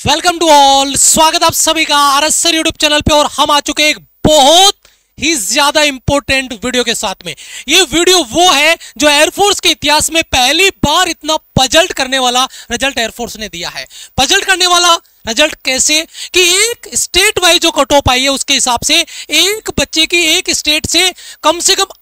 Welcome to all, स्वागत आप सभी का आरएस सर यूट्यूब चैनल पे। और हम आ चुके हैं एक बहुत ही ज्यादा इंपॉर्टेंट वीडियो के साथ में। ये वीडियो वो है जो एयरफोर्स के इतिहास में पहली बार इतना पजल्ट करने वाला रिजल्ट एयरफोर्स ने दिया है। पजल्ट करने वाला रिजल्ट कैसे कि एक स्टेट वाइज जो कट ऑफ आई है उसके हिसाब से एक बच्चे की एक स्टेट से कम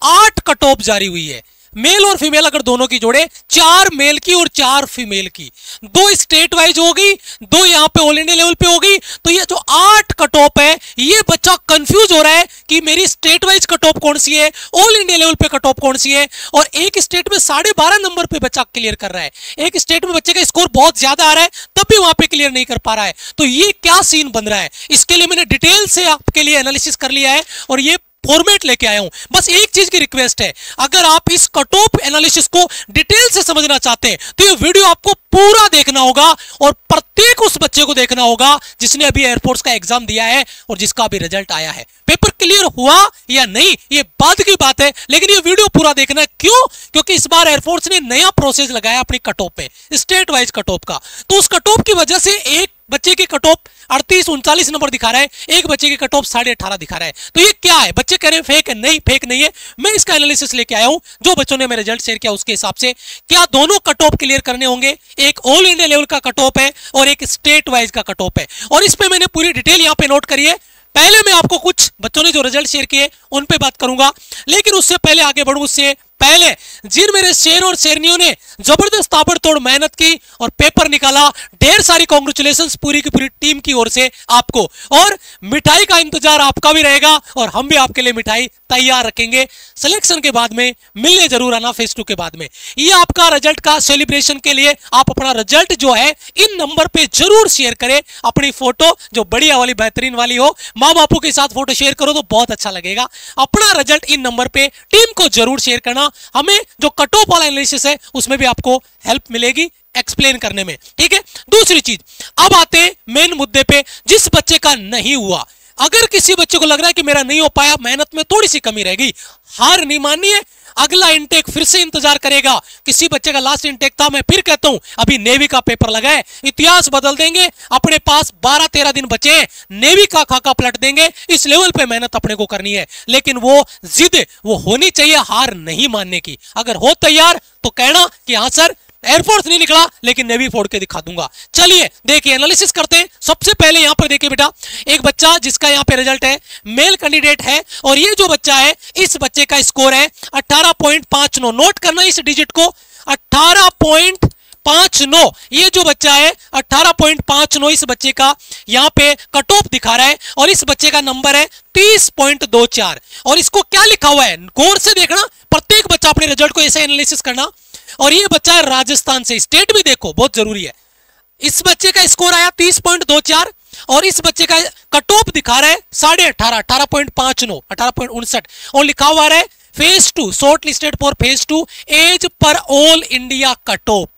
8 कट ऑफ जारी हुई है। मेल और फीमेल अगर दोनों की जोड़े, 4 मेल की और 4 फीमेल की, 2 स्टेट वाइज होगी, 2 यहां पे ऑल इंडिया लेवल पे होगी। तो ये जो 8 कट ऑफ है, ये बच्चा कंफ्यूज हो रहा है कि मेरी स्टेट वाइज कट ऑफ कौन सी है, ऑल इंडिया लेवल पे कट ऑफ कौन सी है। और एक स्टेट में 12.5 नंबर पे बच्चा क्लियर कर रहा है, एक स्टेट में बच्चे का स्कोर बहुत ज्यादा आ रहा है तब भी वहां पे क्लियर नहीं कर पा रहा है। तो ये क्या सीन बन रहा है, इसके लिए मैंने डिटेल से आपके लिए एनालिसिस कर लिया है और ये फॉर्मेट लेके आया हूं। बस एक चीज की रिक्वेस्ट है, अगर आप इस कट ऑफ एनालिसिस को डिटेल से समझना चाहते हैं तो ये वीडियो आपको पूरा देखना होगा और प्रत्येक उस बच्चे को देखना होगा जिसने अभी एयरफोर्स का एग्जाम दिया है और जिसका अभी रिजल्ट आया है। पेपर क्लियर हुआ या नहीं ये बाद की बात है, लेकिन ये वीडियो पूरा देखना है। क्यों? क्योंकि इस बार एयरफोर्स ने नया प्रोसेस लगाया अपनी कट ऑफ पे, स्टेट वाइज कट ऑफ का। तो उस कट ऑफ की वजह से एक बच्चे की कट ऑफ 38-39 नंबर दिखा रहा है, एक बच्चे की कट ऑफ 18.5 दिखा रहा है। तो ये क्या है? बच्चे कह रहे हैं फेक है। नहीं, फेक नहीं है। मैं इसका एनालिसिस लेके आया हूं, जो बच्चों ने मेरा रिजल्ट शेयर किया उसके हिसाब से। क्या दोनों कट ऑफ क्लियर करने होंगे? एक ऑल इंडिया लेवल का कट ऑफ है और एक स्टेट वाइज का कट ऑफ है, और इस पे मैंने पूरी डिटेल यहां पे नोट करी है। पहले मैं आपको कुछ बच्चों ने जो रिजल्ट शेयर किए उन पे बात करूंगा, लेकिन उससे पहले आगे बढ़ूं उससे पहले जिन मेरे शेर और शेरनियों ने जबरदस्त ताबड़तोड़ मेहनत की और पेपर निकाला, ढेर सारी कांग्रेचुलेशंस पूरी की पूरी टीम की ओर से आपको। और मिठाई का इंतजार आपका भी रहेगा और हम भी आपके लिए मिठाई तैयार रखेंगे। सिलेक्शन के बाद में मिलने जरूर आना, फेस 2 के बाद में। ये आपका रिजल्ट का सेलिब्रेशन के लिए आप अपना रिजल्ट जो है इन नंबर पे जरूर शेयर करें। अपनी फोटो जो बढ़िया वाली बेहतरीन वाली हो, माँ बापू के साथ फोटो शेयर करो तो बहुत अच्छा लगेगा। अपना रिजल्ट इन नंबर पे टीम को जरूर शेयर करना। हमें जो कट ऑफ वाला एनालिसिस है उसमें भी आपको हेल्प मिलेगी एक्सप्लेन करने में, ठीक है। दूसरी चीज, अब आते हैं मेन मुद्दे पे। जिस बच्चे का नहीं हुआ, अगर किसी बच्चे को लग रहा है कि मेरा नहीं हो पाया, मेहनत में थोड़ी सी कमी रह गई, हार नहीं माननी है। अगला इनटेक फिर से इंतजार करेगा। किसी बच्चे का लास्ट इनटेक था, मैं फिर कहता हूं अभी नेवी का पेपर लगा है, इतिहास बदल देंगे। अपने पास 12-13 दिन बचे हैं, नेवी का खाका पलट देंगे। इस लेवल पे मेहनत अपने को करनी है, लेकिन वो जिद वो होनी चाहिए हार नहीं मानने की। अगर हो तैयार तो कहना कि हाँ सर एयरफोर्स नहीं निकला लेकिन नेवी फोड़ के दिखा दूंगा। चलिए देखिए एनालिसिस करते हैं। सबसे पहले यहां पर देखिए बेटा, एक बच्चा जिसका यहां पे रिजल्ट है, मेल कैंडिडेट है, और ये जो बच्चा है इस बच्चे का स्कोर है 18.59। नोट करना इस डिजिट को, 18.59। ये जो बच्चा है 18.59 इस बच्चे का यहां पे कट ऑफ दिखा रहा है, और इस बच्चे का नंबर है 30.24। और इसको क्या लिखा हुआ है गौर से देखना, प्रत्येक बच्चा अपने रिजल्ट को ऐसे एनालिसिस करना। और ये बच्चा है राजस्थान से, स्टेट भी देखो बहुत जरूरी है। इस बच्चे का स्कोर आया 30.24 और इस बच्चे का कट ऑफ दिखा रहा है 18.5, 18.59, 18.59, और लिखा हुआ है phase 2, short listed for phase 2, as per all India cut off.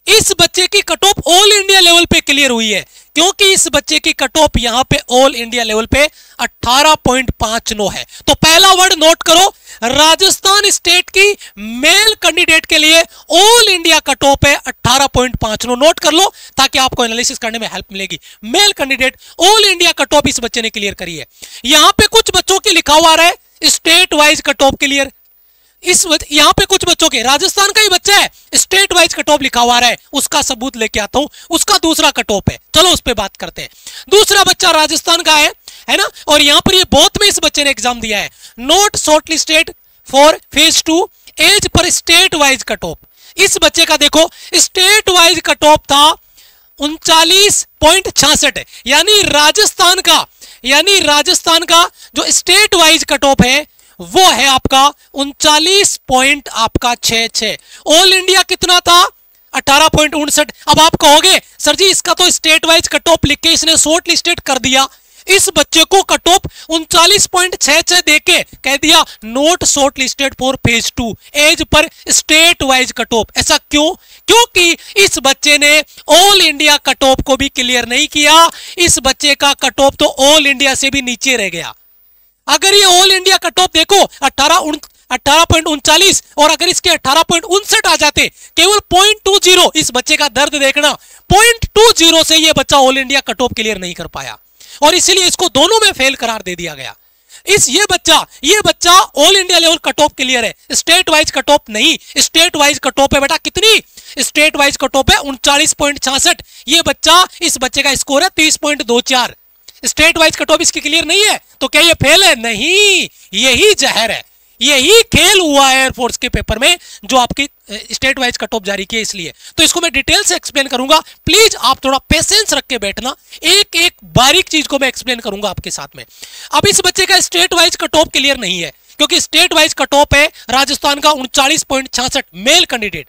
इस बच्चे की cut off all India level पे क्लियर हुई है, क्योंकि इस बच्चे की कट ऑफ यहां पे ऑल इंडिया लेवल पे 18.59 है। तो पहला वर्ड नोट करो, राजस्थान स्टेट की मेल कैंडिडेट के लिए ऑल इंडिया कट ऑफ है 18.59। नोट कर लो ताकि आपको एनालिसिस करने में हेल्प मिलेगी। Male candidate all India cut off इस बच्चे ने क्लियर करी है। यहां पे कुछ बच्चों की लिखा हुआ है state wise cut off clear, यहां पे कुछ बच्चों के, राजस्थान का ही बच्चा है स्टेट वाइज कट ऑफ लिखा हुआ है, उसका सबूत लेके आता हूं, उसका दूसरा कट ऑफ है। चलो उस पे बात करते हैं। दूसरा बच्चा राजस्थान का है ना, और यहां पर ये बोथ में इस बच्चे ने एग्जाम दिया है। Not short listed for phase 2, as per state wise cut off. इस बच्चे का देखो स्टेट वाइज कट ऑफ था 39.66 है, यानी राजस्थान का जो स्टेट वाइज कट ऑफ है वो है आपका 39.66। ऑल इंडिया कितना था 18.59। अब आप कहोगे सर जी इसका तो स्टेट वाइज कट ऑफ लिख के इसने शॉर्ट लिस्टेड कर दिया, इस बच्चे को कट ऑफ 39.66 देके कह दिया not short listed for phase 2, as per state wise cut off. ऐसा क्यों? क्योंकि इस बच्चे ने ऑल इंडिया कट ऑफ को भी क्लियर नहीं किया। इस बच्चे का कट ऑफ तो ऑल इंडिया से भी नीचे रह गया। अगर ये ऑल इंडिया कट ऑफ देखो 18.39, और अगर इसके 18.59 आ जाते, केवल 0.20, इस बच्चे का दर्द देखना, 0.20 से ये बच्चा all India cut off clear नहीं कर पाया और इसीलिए इसको दोनों में फेल करार दे दिया गया। ये बच्चा all India level cut off clear है, स्टेट वाइज कट ऑफ नहीं। स्टेट वाइज कट ऑफ है बेटा कितनी, स्टेट वाइज कट ऑफ है 39.66। ये बच्चा, इस बच्चे का स्कोर है 30.24। स्टेट वाइज कट ऑफ इसकी क्लियर नहीं है, तो क्या ये फेल है? नहीं, यही जहर है, यही खेल हुआ है एयरफोर्स के पेपर में जो आपकी स्टेट वाइज कट ऑफ जारी किए इसलिए। तो इसको मैं डिटेल से एक्सप्लेन करूंगा, प्लीज आप थोड़ा पेशेंस रख के बैठना, एक एक बारीक चीज को मैं एक्सप्लेन करूंगा आपके साथ में। अब इस बच्चे का state wise cut off clear नहीं है क्योंकि स्टेट वाइज कट ऑफ है राजस्थान का 39.66, मेल कैंडिडेट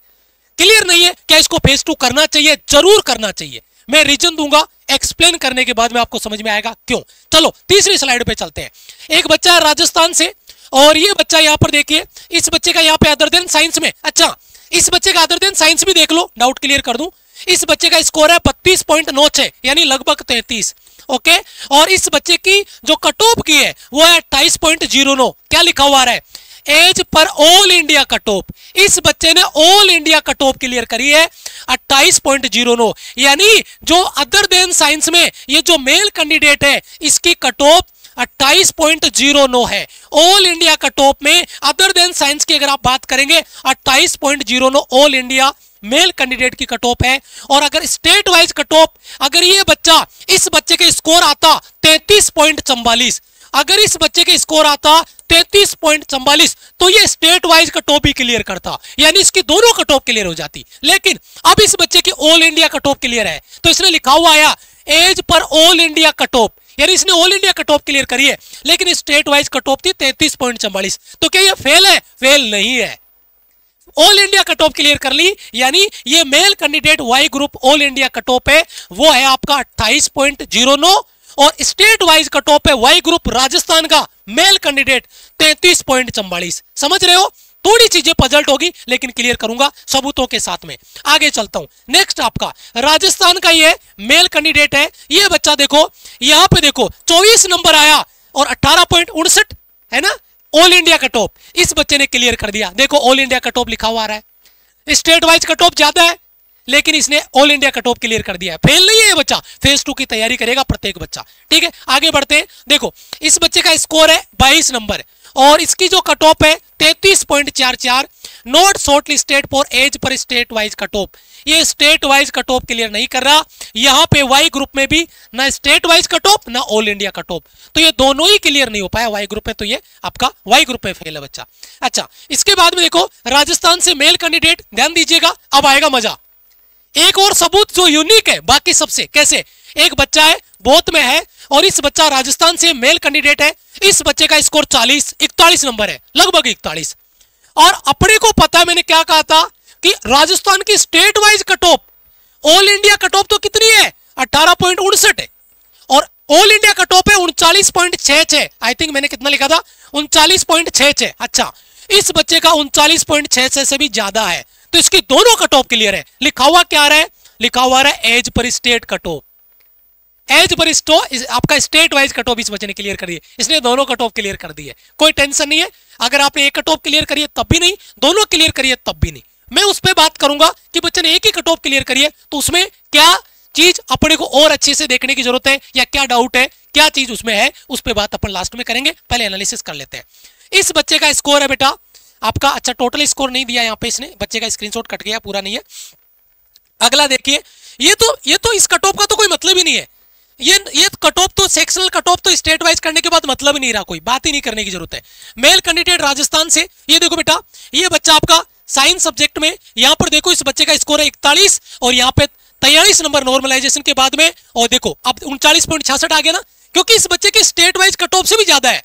क्लियर नहीं है। क्या इसको फेज 2 करना चाहिए? जरूर करना चाहिए, मैं रीजन दूंगा, एक्सप्लेन करने के बाद में आपको समझ में आएगा क्यों। चलो तीसरी स्लाइड पे चलते हैं। एक बच्चा है राजस्थान से और ये बच्चा यहां पर देखिए, इस बच्चे का यहां पे अदर देन साइंस में, अच्छा इस बच्चे का अदर देन साइंस भी देख लो, डाउट क्लियर कर दूं। इस बच्चे का स्कोर है 32.96 यानी लगभग 33, ओके। और इस बच्चे की जो कट ऑफ की है वो है 28.09। क्या लिखा हुआ है? As per all India cut off. इस बच्चे ने all India cut off clear करी है 28.09, यानी जो अदर देन साइंस में ये जो मेल कैंडिडेट है इसकी कट ऑफ 28.09 है। ऑल इंडिया कट ऑफ में अदर देन साइंस की अगर आप बात करेंगे 28.09 ऑल इंडिया मेल कैंडिडेट की कट ऑफ है। और अगर स्टेट वाइज कट ऑफ, अगर ये बच्चा, इस बच्चे के स्कोर आता 33.44, अगर इस बच्चे के स्कोर आता 33.44 तो ये स्टेट वाइज कट ऑफ भी क्लियर करता, यानी इसकी दोनों कट ऑफ क्लियर हो जाती। लेकिन अब इस बच्चे की all India cut off clear है तो इसने लिखा हुआ आया as per all India cut off, यानी इसने all India cut off clear करी है लेकिन स्टेट वाइज कट ऑफ थी 33.44। तो क्या ये फेल है? फेल नहीं है, all India cut off clear कर ली, यानी ये male candidate Y group all India cut off है वो है आपका 28.09 और स्टेट वाइज कट ऑफ है वाई ग्रुप राजस्थान का मेल कैंडिडेट 33.44। समझ रहे हो? थोड़ी चीजें पजल्ट होगी लेकिन क्लियर करूंगा सबूतों के साथ में। आगे चलता हूं, नेक्स्ट आपका राजस्थान का ये मेल कैंडिडेट है। ये बच्चा देखो, यहां पे देखो 24 नंबर आया और 18.59 है ना ऑल इंडिया कट ऑफ, इस बच्चे ने क्लियर कर दिया। देखो ऑल इंडिया कट ऑफ लिखा हुआ आ रहा है, स्टेट वाइज कट ऑफ ज्यादा है लेकिन इसने all India cut off clear कर दिया है। फेल नहीं है ये बच्चा, फेज 2 की तैयारी करेगा प्रत्येक बच्चा, ठीक है। आगे बढ़ते हैं, देखो इस बच्चे का स्कोर है 22 नंबर और इसकी जो कट ऑफ है 33.44, not short listed for as per state wise cut off. ये state wise cut off clear नहीं कर रहा, यहां पे वाई ग्रुप में भी ना स्टेट वाइज कट ऑफ ना ऑल इंडिया कट ऑफ, तो ये दोनों ही क्लियर नहीं हो पाया वाई ग्रुप में, तो ये आपका वाई ग्रुप में फेल है बच्चा। अच्छा, इसके बाद में देखो राजस्थान से मेल कैंडिडेट, ध्यान दीजिएगा अब आएगा मजा। एक और सबूत जो यूनिक है बाकी सबसे, कैसे? एक बच्चा है बोथ में है और इस बच्चा राजस्थान से मेल कैंडिडेट है, इस बच्चे का स्कोर 41 नंबर है, लगभग 41। और अपने को पता है, मैंने क्या कहा था कि राजस्थान की state wise cut off, all India cut off तो कितनी है 18.59 है और ऑल इंडिया कट ऑफ है 39.66। आई थिंक मैंने कितना लिखा था 39.66। अच्छा, इस बच्चे का 39.66 से भी ज्यादा है, तो इसकी दोनों कट ऑफ क्लियर है। लिखा हुआ क्या रहा है? लिखा हुआ रहा है as per state cut off, as पर आपका स्टेट वाइज कट ऑफ इस बच्चे ने क्लियर कर दिए, इसने दोनों कट ऑफ क्लियर कर दी है। कोई टेंशन नहीं है, अगर आपने एक कट ऑफ क्लियर करी है तब भी नहीं, दोनों क्लियर करी है तब भी नहीं। मैं उस पर बात करूंगा कि बच्चे ने एक ही कट ऑफ क्लियर करी है तो उसमें क्या चीज अपने को और अच्छे से देखने की जरूरत है या क्या डाउट है, क्या चीज उसमें है, उस पर बात अपन लास्ट में करेंगे, पहले एनालिसिस कर लेते हैं। इस बच्चे का स्कोर है बेटा आपका, अच्छा टोटल स्कोर नहीं दिया यहाँ पे इसने, बच्चे का स्क्रीनशॉट कट गया, पूरा नहीं है। अगला देखिए, ये तो इस कट ऑफ का तो कोई मतलब ही नहीं है, ये कट ऑफ तो सेक्शनल कट ऑफ तो स्टेट वाइज करने के बाद मतलब ही नहीं रहा, कोई बात ही नहीं करने की जरूरत है। मेल कैंडिडेट राजस्थान से, ये देखो बेटा, ये बच्चा आपका साइंस सब्जेक्ट में, यहां पर देखो इस बच्चे का स्कोर है 41 और यहाँ पे 43 नंबर नॉर्मलाइजेशन के बाद में, और देखो अब 39.66 आ गया ना, क्योंकि इस बच्चे की स्टेट वाइज कट ऑफ से भी ज्यादा है,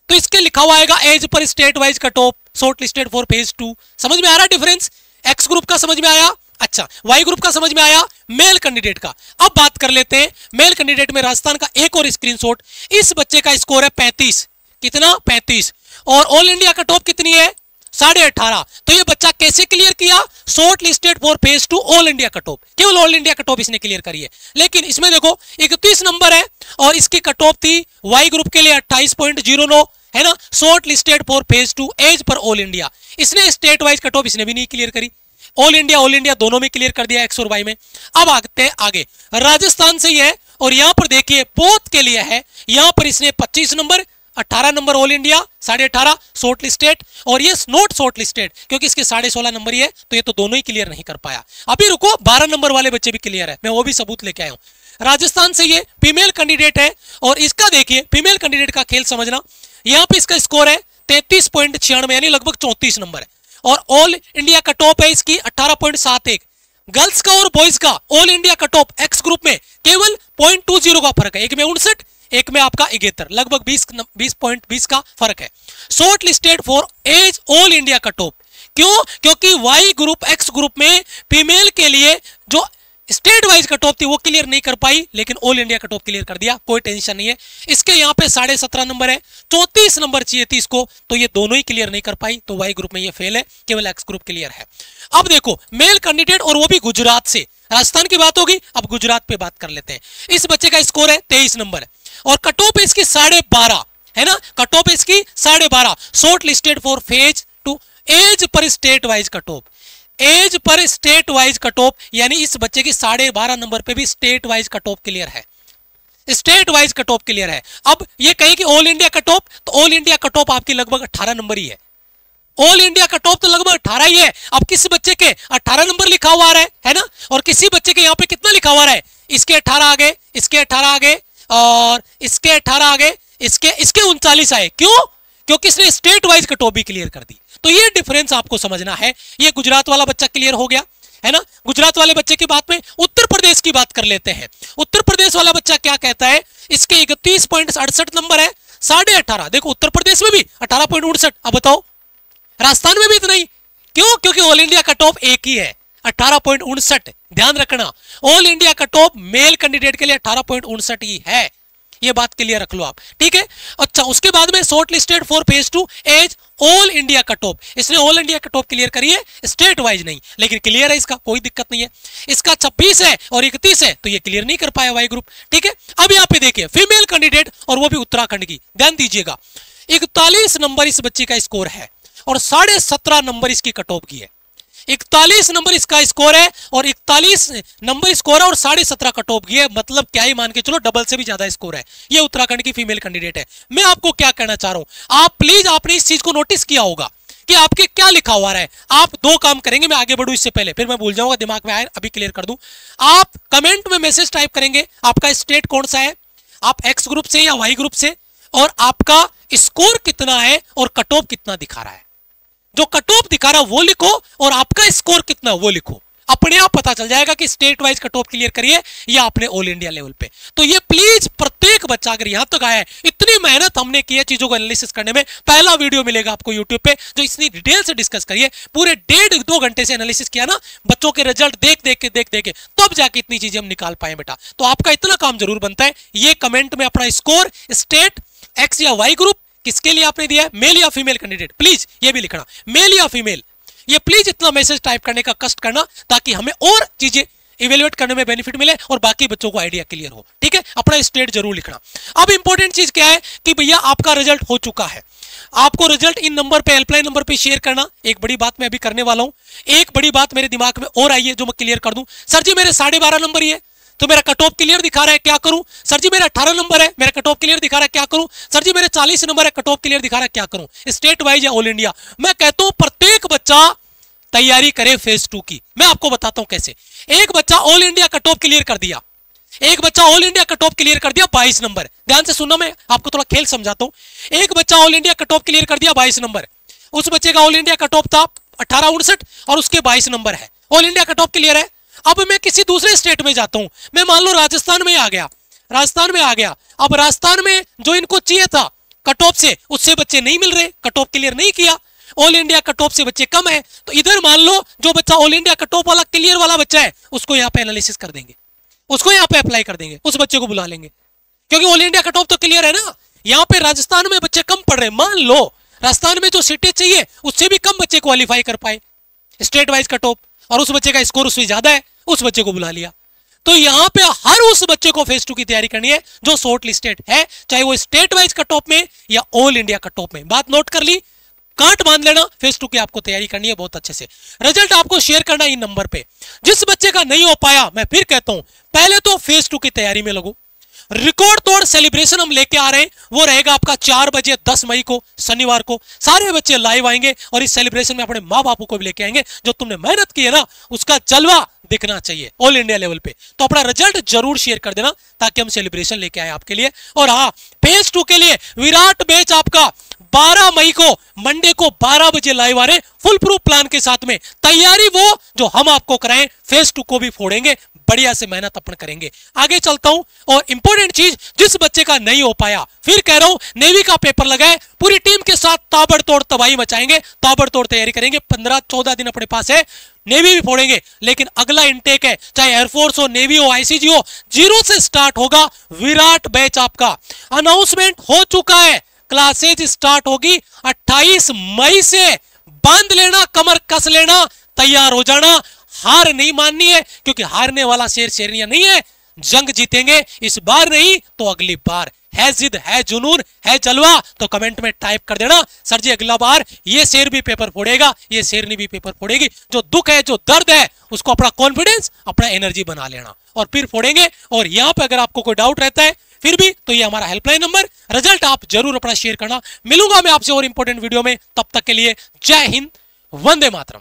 तो इसके लिखा हुआ आएगा as per state wise cut off short listed for phase 2। समझ में आ रहा है डिफरेंस? एक्स ग्रुप का समझ में आया, अच्छा वाई ग्रुप का समझ में आया, मेल कैंडिडेट का। अब बात कर लेते हैं मेल कैंडिडेट में राजस्थान का एक और स्क्रीनशॉट। इस बच्चे का स्कोर है 35, कितना 35, और ऑल इंडिया कट ऑफ कितनी है 18.5। तो ये बच्चा कैसे क्लियर किया? Short listed for phase 2 all India cut of, केवल ऑल इंडिया कट ऑफ इसने क्लियर करी है। लेकिन इसमें देखो 31 नंबर है और इसकी कट ऑफ थी वाई ग्रुप के लिए 28.09, है ना, short listed for phase 2 as per all India. इसने स्टेट वाइज कट ऑफ इसने भी नहीं क्लियर करी, ऑल इंडिया दोनों में क्लियर कर दिया एक्स और वाई में। अब आते हैं आगे, राजस्थान से ही है और यहां पर देखिए बोथ के लिए है, यहां पर इसने 25 number 18 number all India 18.5 short listed, और ये नॉट शॉर्ट लिस्टेड क्योंकि इसके 16.5 नंबर ही है, तो ये तो दोनों ही क्लियर नहीं कर पाया। अभी रुको, 12 नंबर वाले बच्चे भी क्लियर है, मैं वो भी सबूत लेके आया हूं। राजस्थान से ये फीमेल कैंडिडेट है और इसका देखिए फीमेल कैंडिडेट का खेल समझना, यहां पे इसका स्कोर है 33.96 यानी लगभग 34 नंबर है, और ऑल इंडिया का टॉप है इसकी 18.71। गर्ल्स का और बॉयज का ऑल इंडिया का टॉप एक्स ग्रुप में केवल 0.20 का फर्क है, एक में 59 एक में आपका 71, लगभग 20 का फर्क है। Short listed for as all India का टॉप, क्यों? क्योंकि वाई ग्रुप एक्स ग्रुप में फीमेल के लिए जो स्टेट वाइज कट ऑफ थी वो क्लियर नहीं कर पाई, लेकिन all India cut off clear कर दिया, कोई टेंशन नहीं है। इसके यहाँ पे 17.5 नंबर है, 34 नंबर चाहिए थी इसको, तो ये दोनों ही क्लियर नहीं कर पाई, तो वाई ग्रुप में ये फेल है, केवल एक्स ग्रुप क्लियर है। अब देखो मेल कैंडिडेट और वो भी गुजरात से, राजस्थान की बात होगी, अब गुजरात पे बात कर लेते हैं। इस बच्चे का स्कोर है 23 नंबर और कट ऑफ है इसकी 12.5 है ना, कट ऑफ है इसकी 12.5, short listed for phase 2 as per state wise cut off, as per state wise cut off, यानी इस बच्चे की 12.5 नंबर पे भी state wise cut off clear है, state wise cut off clear है। अब ये कहें कि ऑल इंडिया कट ऑफ, तो ऑल इंडिया कट ऑफ आपकी लगभग 18 नंबर ही है, ऑल इंडिया कट ऑफ तो लगभग 18 ही है। अब किसी बच्चे के 18 नंबर लिखा हुआ है ना, और किसी बच्चे के यहाँ पे कितना लिखा हुआ है, इसके 18 आगे, इसके 18 आगे और इसके 18 आगे, इसके 39 आए, क्यों? क्योंकि इसने स्टेट वाइज कट ऑफ भी क्लियर कर दी। तो ये डिफरेंस आपको समझना है। ये गुजरात वाला बच्चा क्लियर हो गया है ना। गुजरात वाले बच्चे की बात में उत्तर प्रदेश की बात कर लेते हैं। उत्तर प्रदेश वाला बच्चा क्या कहता है, इसके 31.68 नंबर है, 18.5। देखो उत्तर प्रदेश में भी 18.68। अब बताओ राजस्थान में भी इतना ही, क्यों? क्योंकि ऑल इंडिया कट ऑफ एक ही है, 18.59। ध्यान रखना, all India cut of male candidate के लिए 18.59 ही है, ये बात क्लियर रख लो आप, ठीक है। अच्छा, उसके बाद में short listed for phase 2 as all India cut off, इसने all India cut off clear करी है, स्टेट वाइज नहीं, लेकिन क्लियर है, इसका कोई दिक्कत नहीं है। इसका 26 है और 31 है, तो ये क्लियर नहीं कर पाया वाई ग्रुप, ठीक है। अब यहाँ पे देखिए फीमेल कैंडिडेट और वो भी उत्तराखंड की, ध्यान दीजिएगा, 41 नंबर इस बच्ची का स्कोर है और 17.5 नंबर इसकी कट ऑफ की है। 41 नंबर इसका स्कोर है और 41 नंबर स्कोर है और 17.5 कट ऑफ की है, मतलब क्या ही मान के चलो डबल से भी ज्यादा स्कोर है। ये उत्तराखंड की फीमेल कैंडिडेट है। मैं आपको क्या कहना चाह रहा हूं, आप प्लीज आपने इस चीज को नोटिस किया होगा कि आपके क्या लिखा हुआ है। आप दो काम करेंगे, मैं आगे बढ़ूं इससे पहले, फिर मैं भूल जाऊंगा, दिमाग में आए अभी क्लियर कर दूं। आप कमेंट में मैसेज टाइप करेंगे, आपका स्टेट कौन सा है, आप एक्स ग्रुप से या वाई ग्रुप से, और आपका स्कोर कितना है और कट ऑफ कितना दिखा रहा है। जो कट ऑफ दिखा रहा है वो लिखो और आपका स्कोर कितना वो लिखो, अपने आप पता चल जाएगा कि state wise cut off clear करिए या आपने ऑल इंडिया लेवल पे। तो ये प्लीज प्रत्येक बच्चा अगर यहां तक आया है, इतनी मेहनत हमने की है चीजों को एनालिसिस करने में, पहला वीडियो मिलेगा आपको यूट्यूब पे जो इतनी डिटेल से डिस्कस करिए, पूरे 1.5-2 घंटे से एनालिसिस किया ना, बच्चों के रिजल्ट देख देख के तब जाके इतनी चीजें हम निकाल पाए बेटा। तो आपका इतना काम जरूर बनता है, ये कमेंट में अपना स्कोर स्टेट एक्स या वाई ग्रुप किसके लिए आपने दिया है, मेल या फीमेल कैंडिडेट, प्लीज ये भी लिखना, मेल या फीमेल, ये प्लीज इतना मैसेज टाइप करने का कष्ट करना ताकि हमें और चीजें इवेल्युएट करने में बेनिफिट मिले और बाकी बच्चों को आइडिया क्लियर हो, ठीक है। अपना स्टेट जरूर लिखना। अब इंपॉर्टेंट चीज क्या है कि भैया आपका रिजल्ट हो चुका है, आपको रिजल्ट इन नंबर पे, हेल्पलाइन नंबर पे शेयर करना। एक बड़ी बात मैं अभी करने वाला हूं, एक बड़ी बात मेरे दिमाग में और आई है जो मैं क्लियर कर दूं। सर जी मेरे 12.5 नंबर ही है तो मेरा कट ऑफ क्लियर दिखा रहा है, क्या करूं? सर जी मेरा 18 नंबर है, मेरा कट ऑफ क्लियर दिखा रहा है, क्या करूं? सर जी मेरे 40 नंबर है, कट ऑफ क्लियर दिखा रहा है, क्या करूं? स्टेट वाइज या ऑल इंडिया? मैं कहता हूं प्रत्येक बच्चा तैयारी करे फेज 2 की। मैं आपको बताता हूं कैसे। एक बच्चा all India cut off clear कर दिया, एक बच्चा all India cut off clear कर दिया 22 नंबर, ध्यान से सुनना, मैं आपको थोड़ा खेल समझाता हूं। एक बच्चा all India cut off clear कर दिया 22 नंबर, उस बच्चे का ऑल इंडिया कट ऑफ था 1859 और उसके 22 नंबर है, all India cut off clear है। अब मैं किसी दूसरे स्टेट में जाता हूं, मैं मान लो राजस्थान में आ गया, राजस्थान में आ गया। अब राजस्थान में जो इनको चाहिए था कट ऑफ से, उससे बच्चे नहीं मिल रहे, कट ऑफ क्लियर नहीं किया, ऑल इंडिया कट ऑफ से बच्चे कम है, तो इधर मान लो जो बच्चा ऑल इंडिया कट ऑफ वाला क्लियर वाला बच्चा है उसको यहाँ पे एनालिसिस कर देंगे, उसको यहाँ पे अप्लाई कर देंगे, उस बच्चे को बुला लेंगे, क्योंकि ऑल इंडिया कट ऑफ तो क्लियर है ना। यहाँ पे राजस्थान में बच्चे कम पढ़ रहे, मान लो राजस्थान में जो सीटें चाहिए उससे भी कम बच्चे क्वालिफाई कर पाए स्टेट वाइज कट ऑफ, और उस बच्चे का स्कोर उससे ज्यादा है, उस बच्चे को बुला लिया। तो यहां पे हर उस बच्चे को फेज 2 की तैयारी करनी है जो शॉर्ट लिस्टेड है, चाहे वो स्टेट वाइज कट ऑफ में या ऑल इंडिया कट ऑफ में। बात नोट कर ली, कांट बांध लेना, फेज 2 की आपको तैयारी करनी है बहुत अच्छे से। रिजल्ट आपको शेयर करना इन नंबर पे। जिस बच्चे का नहीं हो पाया, मैं फिर कहता हूं, पहले तो फेज 2 की तैयारी में लगो। रिकॉर्ड तोड़ सेलिब्रेशन हम लेके आ रहे हैं, वो रहेगा आपका 4 बजे 10 मई को, शनिवार को। सारे बच्चे लाइव आएंगे और इस सेलिब्रेशन में अपने माँ बापू को भी लेके आएंगे। जो तुमने मेहनत की है ना, उसका जलवा दिखना चाहिए ऑल इंडिया लेवल पे। तो अपना रिजल्ट जरूर शेयर कर देना ताकि हम सेलिब्रेशन लेके आए आपके लिए। और हाँ, फेज 2 के लिए विराट बैच आपका 12 मई को मंडे को 12 बजे लाइव आ रहे, फुल प्रूफ प्लान के साथ में। तैयारी वो जो हम आपको कराएं, फेज 2 को भी फोड़ेंगे, बढ़िया से मेहनत अपन करेंगे। आगे चलता हूं, और इंपॉर्टेंट चीज, जिस बच्चे का नहीं हो पाया, फिर कह रहा हूं, नेवी का पेपर लगाए, पूरी टीम के साथ ताबड़तोड़ तबाही मचाएंगे, ताबड़तोड़ तैयारी करेंगे। 15-14 दिन अपने पास है, नेवी भी फोड़ेंगे। लेकिन अगला इनटेक है, चाहे एयरफोर्स हो, नेवी हो, आईसीजी हो, 0 से स्टार्ट होगा विराट बैच आपका। अनाउंसमेंट हो चुका है, क्लासेज स्टार्ट होगी 28 मई से। बांध लेना, कमर कस लेना, तैयार हो जाना। हार नहीं माननी है, क्योंकि हारने वाला शेर शेरनिया नहीं है। जंग जीतेंगे, इस बार नहीं तो अगली बार। है जिद, है जुनून, है जलवा, तो कमेंट में टाइप कर देना, सर जी अगला बार ये शेर भी पेपर फोड़ेगा, ये शेरनी भी पेपर फोड़ेगी। जो दुख है, जो दर्द है, उसको अपना कॉन्फिडेंस, अपना एनर्जी बना लेना और फिर फोड़ेंगे। और यहां पे अगर आपको कोई डाउट रहता है फिर भी, तो ये हमारा हेल्पलाइन नंबर। रिजल्ट आप जरूर अपना शेयर करना। मिलूंगा मैं आपसे और इंपॉर्टेंट वीडियो में, तब तक के लिए जय हिंद, वंदे मातरम।